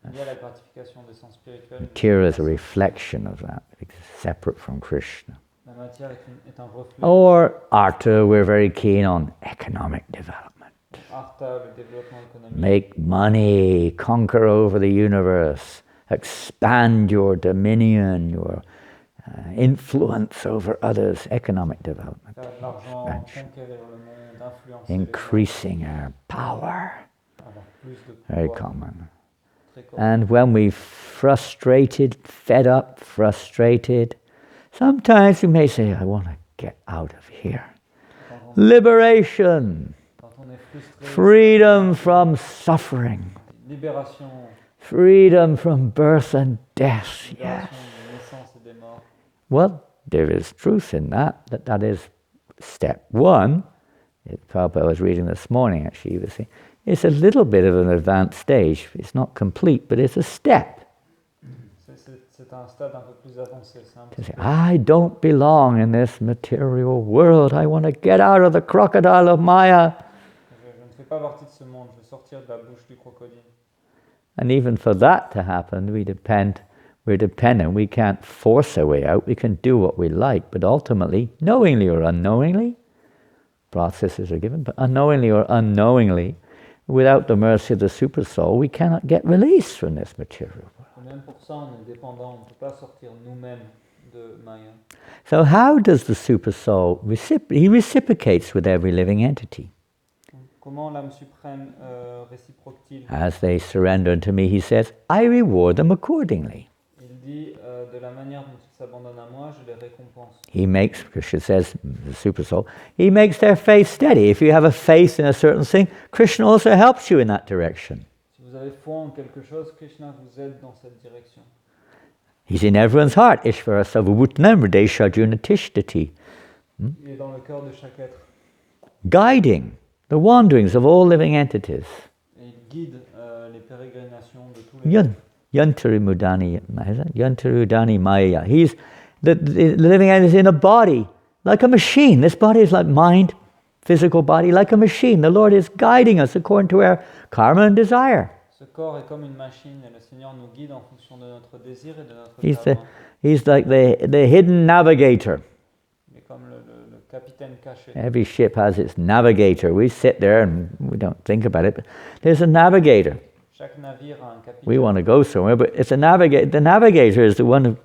Il y a la gratification des sens spirituels. Material is a reflection of that, it's separate from Krishna. La matière est un reflet. Or artha, we're very keen on economic development. Artha, le développement économique. Make money, conquer over the universe, expand your dominion, your influence over others, economic development, Faire de l'argent, expansion, conquérir le monde, influencer les gens, increasing our power, avoir plus de very pouvoir. common. Très commun. And when we're frustrated, fed up, frustrated, sometimes we may say, I want to get out of here. Liberation, Quand on est frustré, freedom from suffering, libération, freedom from birth and death. Yes. libération des naissances et des morts. Well, there is truth in that is step one. Prabhupada was reading this morning, actually, he was saying, it's a little bit of an advanced stage. It's not complete, but it's a step. C'est un stade un peu plus avancé. C'est un To petit say, peu. I don't belong in this material world. I want to get out of the crocodile of Maya. Je ne fais pas partie de ce monde. Je veux sortir de la bouche du crocodile. And even for that to happen, we're dependent. We can't force our way out. We can do what we like, but ultimately, knowingly or unknowingly, processes are given, but unknowingly or unknowingly, without the mercy of the super soul, we cannot get released from this material world. Et même pour ça, on est dépendant. On ne peut pas sortir nous-mêmes de Maya. So how does the super soul he reciprocates with every living entity? Donc, comment l'âme suprême réciproque-t-il? As they surrender unto me, he says, I reward them accordingly. Il dit de la manière dont ils s'abandonnent à moi, je les récompense. He makes, Krishna says, the super soul, he makes their faith steady. If you have a faith in a certain thing, Krishna also helps you in that direction. Si vous avez foi en quelque chose, Krishna vous aide dans cette direction. He's in everyone's heart. Ishvara savabhutanam hridesha arjuna tishtati. Il est dans le cœur de chaque être. Guiding the wanderings of all living entities. Et il guide les pérégrinations de tous les êtres. Yantarudani Maya. He's the living entity in a body, like a machine. This body is like mind, physical body, like a machine. The Lord is guiding us according to our karma and desire. Ce corps est comme une machine et le Seigneur nous guide en fonction de notre désir et de notre He's karma. like the hidden navigator. Il est comme le capitaine caché. Every ship has its navigator. We sit there and we don't think about it, but there's a navigator. Chaque navire a un capitaine. We want to go somewhere, but it's a navigator. The navigator is the one who,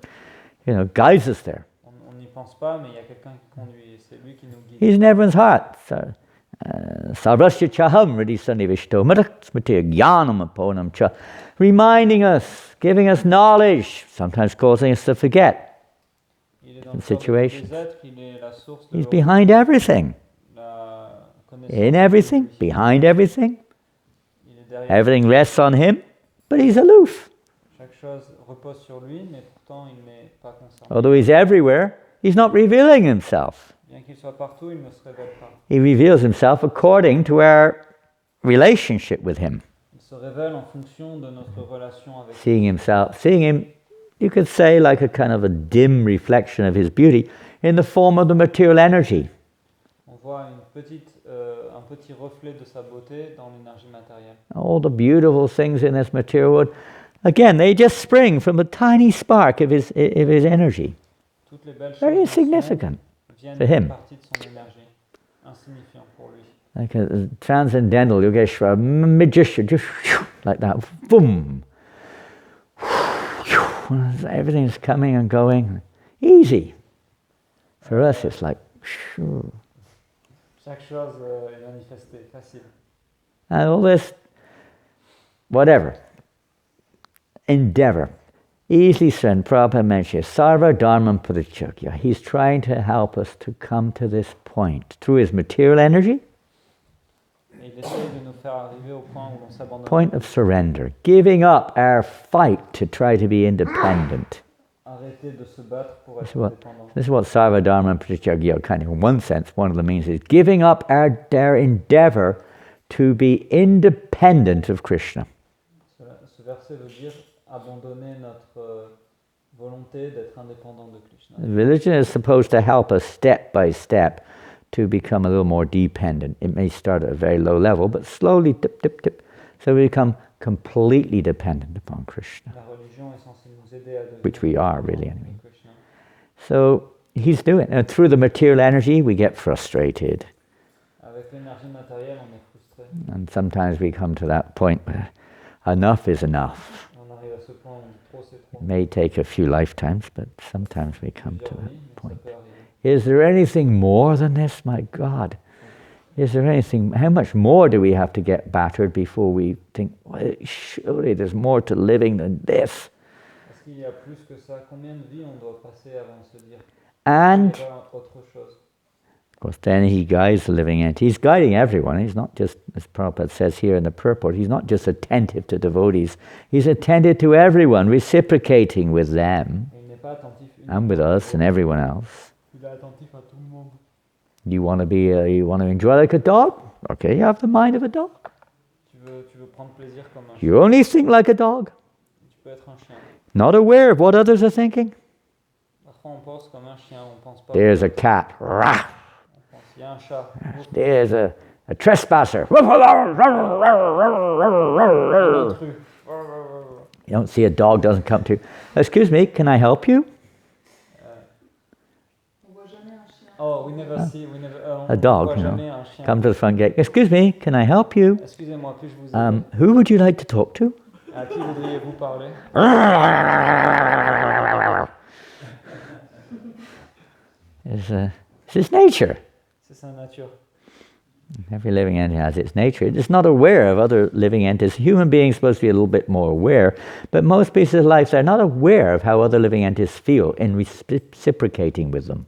guides us there. On n'y pense pas, mais il y a quelqu'un qui conduit et c'est lui qui nous guide. He's in everyone's heart. Sarvasya chaham ridisannivishto madaksmati jnanam aponam cha. Reminding us, giving us knowledge, sometimes causing us to forget. Il est dans In le cœur de tous situations. les êtres, il est la source de He's l'eau, behind everything. la connaissance In de everything, lui. behind everything. Il est derrière. Everything rests on him, but he's aloof. Chaque chose repose sur lui, mais pourtant il n'est pas concerné. Although he's everywhere, he's not revealing himself. Bien qu'il soit partout, il ne se révèle pas. He reveals himself according to our relationship with him. Il se révèle en fonction de notre relation avec lui. Seeing him, you could say, like a kind of a dim reflection of his beauty in the form of the material energy. On voit un petit reflet de sa beauté dans l'énergie matérielle. All the beautiful things in this material world, again, they just spring from a tiny spark of his energy. Toutes les belles choses Very dans ce monde insignificant viennent for him. d'une partie de son énergie, insignifiant pour lui. Like a transcendental Yogeshwara magician, just like that, boom. Everything's coming and going. Easy. For us, it's like, Chaque chose est manifestée, facile. and all this, whatever, endeavor. Easily said, Prabhupada mentioned, Sarva Dharmam Parichakya. He's trying to help us to come to this point through his material energy, Et il essaye de nous faire arriver au point où l'on s'abandonne. point of surrender, giving up our fight to try to be independent. arrêter de se battre pour This être is what, indépendant. this is what Sarvadharma and Pratityaga, kind of in one sense, one of the means is giving up their endeavor to be independent of Krishna. Ce verset veut dire abandonner notre volonté d'être indépendant de Krishna. Religion is supposed to help us step by step to become a little more dependent. It may start at a very low level, but slowly, tip, tip, tip, so we become completely dependent upon Krishna, La religion est censée nous aider à devenir which we are really dépendants anyway. de Krishna. So he's doing it. And through the material energy, we get frustrated. Avec l'énergie matérielle, on est frustré. And sometimes we come to that point where enough is enough. On arrive à ce point où trop c'est trop. It may take a few lifetimes, but sometimes we come to Plusieurs that vies, mais ça point. peut arriver. Is there anything more than this? My God. Is there anything, how much more do we have to get battered before we think, well, surely there's more to living than this? Est-ce qu'il y a plus que ça? Combien de vies on doit passer avant de se dire And, il y a autre chose? of course, then he guides the living entity. He's guiding everyone. He's not just, as Prabhupada says here in the purport, he's not just attentive to devotees. He's attentive to everyone, reciprocating with them Et il n'est pas attentif and with us and everyone else. Il est attentif à tout le monde. You want to enjoy like a dog? Okay, you have the mind of a dog. Tu veux prendre plaisir comme un chien. You only think like a dog, Tu peux être un chien. not aware of what others are thinking. Parfois on pense comme un chien, on pense pas. There's a cat. Rah! On pense, il y a un chat. There's a trespasser. Un intrus. You don't see a dog doesn't come to you. Excuse me, can I help you? Oh, we never see, A dog, on you voit know. jamais un chien. Come to the front gate. Excuse me, can I help you? Excusez-moi, puis-je vous aider? Who would you like to talk to? À qui voudriez-vous parler? It's his nature. C'est sa nature. Every living entity has its nature. It's not aware of other living entities. Human beings are supposed to be a little bit more aware, but most pieces of life, they're not aware of how other living entities feel in reciprocating with them.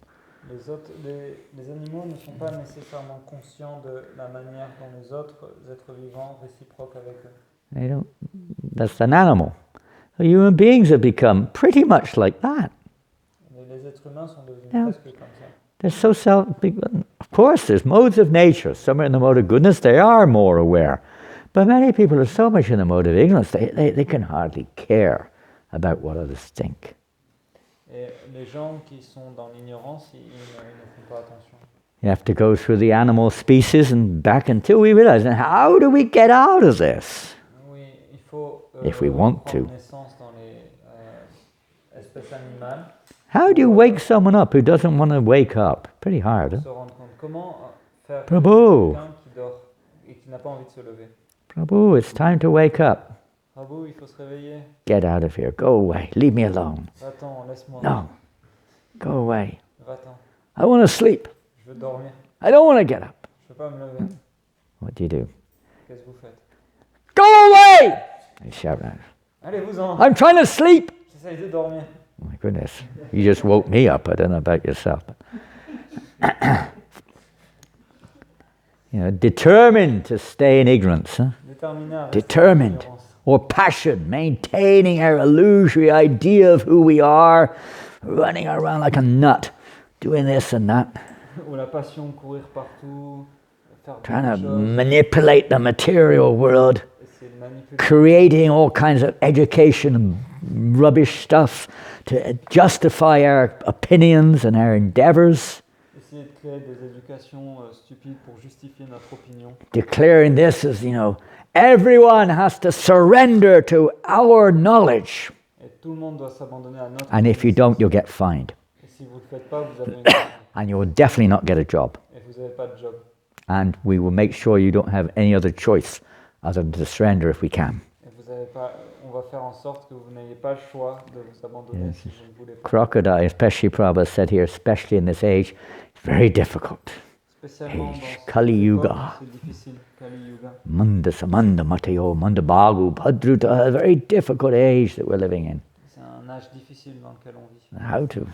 Les animaux ne sont pas nécessairement conscients de la manière dont les autres êtres vivants réciproquent avec eux. They don't. That's an animal. So human beings have become pretty much like that. Les êtres humains sont devenus Yeah. presque comme ça. They're so of course, there's modes of nature. Some are in the mode of goodness, they are more aware. But many people are so much in the mode of ignorance, they can hardly care about what others think. Et les gens qui sont dans l'ignorance, ils ne font pas attention. You have to go through the animal species and back until we realize, and how do we get out of this? Oui, il faut If we want to. prendre naissance dans les espèces animales. How do you wake someone up who doesn't want to wake up? Pretty hard, huh? Se rendre compte comment faire Prabhu. quelqu'un qui dort et qui n'a pas envie de se lever. Prabhu, it's time to wake up. Prabhu, il faut se réveiller. Get out of here. Go away. Leave me alone. Va-t'en, laisse-moi. No. Go away. Va-t'en. I want to sleep. Je veux dormir. I don't want to get up. Je veux pas me lever. What do you do? Qu'est-ce que vous faites? Go away! They shout out. Allez-vous-en. I'm trying to sleep. J'essaye de dormir. Oh my goodness. You just woke me up. I don't know about yourself. Determined to stay in ignorance. Huh? Déterminé à rester Determined. en ignorance. Or passion, maintaining our illusory idea of who we are, running around like a nut, doing this and that, Ou la passion, courir partout, faire trying beaucoup to de choses, manipulate the material world, essayer de manipuler, creating all kinds of education and rubbish stuff to justify our opinions and our endeavors, essayer de créer des éducations stupides pour justifier notre opinion. declaring this as, everyone has to surrender to our knowledge. Et tout le monde doit s'abandonner à notre And if you don't, you'll get fined. Et si vous ne le faites pas, vous avez une amende. And you will definitely not get a job. Et vous n'avez pas de job. And we will make sure you don't have any other choice other than to surrender if we can. Et vous avez pas, on va faire en sorte que vous n'ayez pas le choix de vous abandonner Yes. si vous ne voulez pas. Crocodile, especially Prabhupada said here, especially in this age, it's very difficult. Spécialement Age, dans Kali cette Yuga. époque, c'est difficile. Kali Yuga. Manda samanda matayo, manda bagu, bhadruta, a very difficult age that we're living in. C'est un âge difficile dans lequel on vit. How to...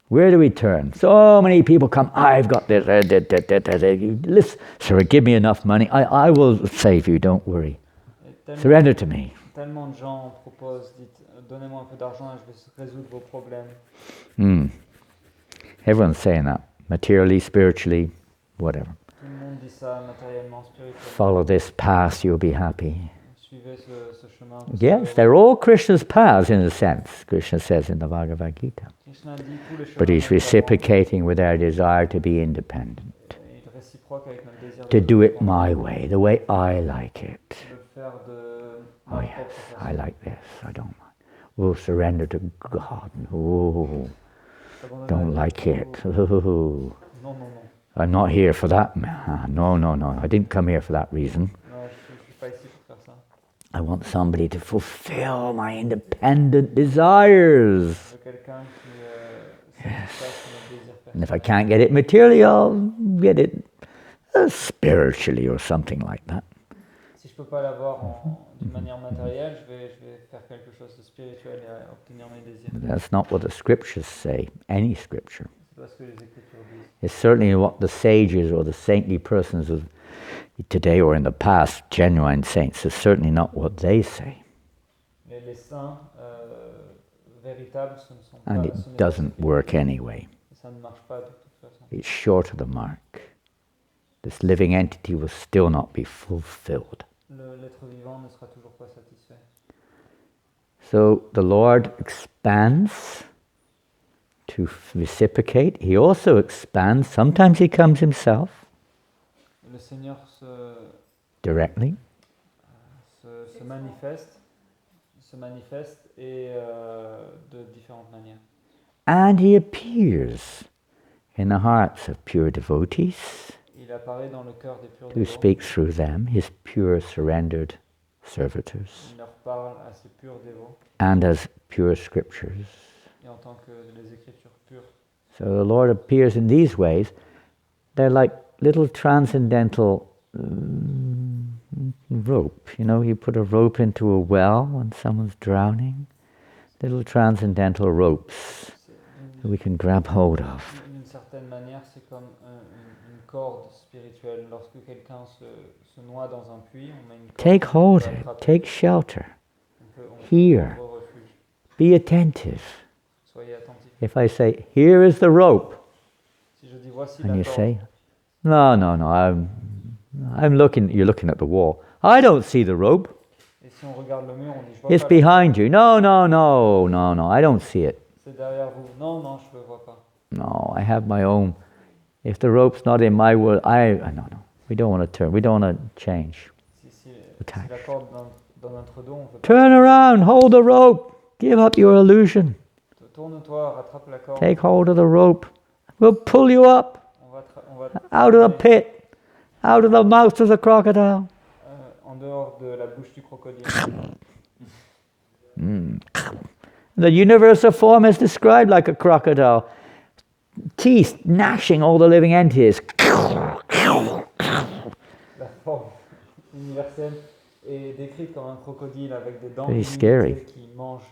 Where do we turn? So many people come, I've got this, listen, sir, give me enough money, I will save you, don't worry. Et tellement, Surrender to me. Tellement de gens proposent, dites, donnez-moi un peu d'argent et je vais résoudre vos problèmes. Everyone's saying that. Materially, spiritually, whatever. Tout le monde dit ça matériellement, spirituellement. Follow this path, you'll be happy. Suivez ce chemin. vous Yes, serez they're all Krishna's paths in a sense, Krishna says in the Bhagavad Gita. Krishna dit tous les chemins But he's sont reciprocating with our desire to be independent, il réciproque avec notre désir to de do it dépendre, my way, the way I like it. de le faire de Oh ma yes, propre I façon. like this, I don't mind. We'll surrender to God. Oh, S'abandonner à don't Dieu, like oh, it. Oh, Non, non, non. I'm not here for that. No, no, no, I didn't come here for that reason. Non, je suis pas ici pour faire ça. I want somebody to fulfill my independent desires. Je veux quelqu'un qui satisfasse mes désirs And if personnels. I can't get it materially, I'll get it spiritually or something like that. Si je peux pas l'avoir d'une manière matérielle, je vais faire quelque chose de spirituel et obtenir mes désirs. That's not what the scriptures say, any scripture. C'est pas ce que les Écritures disent. It's certainly what the sages or the saintly persons of today or in the past, genuine saints, is certainly not what they say. Les saints véritables, ce ne sont And pas. it Ce n'est pas doesn't ce que- work anyway. et ça ne marche pas de toute façon. It's short of the mark. This living entity will still not be fulfilled. L'être vivant ne sera toujours pas satisfait. So the Lord expands to reciprocate. He also expands. Sometimes he comes himself Le Seigneur directly. se manifeste et de différentes manières. And he appears in the hearts of pure devotees Il apparaît dans le cœur des purs who dévots. speaks through them, his pure surrendered servitors, Il leur parle à ces purs dévots and as pure scriptures. et en tant que les Écritures pures. So the Lord appears in these ways. They're like little transcendental rope. You know, you put a rope into a well when someone's drowning. Little transcendental ropes that we can grab hold of. D'une certaine manière, c'est comme une corde spirituelle. Lorsque quelqu'un se noie dans un puits, on met une corde. Take on hold peut of it. attraper. Take shelter. On Here. prendre refuge. Be attentive. Soyez attentifs. If I say, here is the rope, Si je dis voici and la you corde, say, no, no, no, I'm looking, you're looking at the wall. I don't see the rope. et si on regarde le mur, on dit je vois It's pas. la behind you. No, no, no, no, no, I don't see it. corde. C'est derrière vous. Non, non, je le vois pas. No, I have my own. If the rope's not in my world, no, no. We don't want to turn. We don't want to change. Si Attach. la corde dans notre dos, on veut pas. Turn around. Hold the rope. Give up your illusion. Tourne-toi, rattrape la corde. Take hold of the rope. We'll pull you up On va out of the pit, out of the mouth of the crocodile. en dehors de la bouche du crocodile. The universal form is described like a crocodile. Teeth gnashing all the living entities. La forme universelle est décrite comme un crocodile avec des dents Very illimitées scary. qui mangent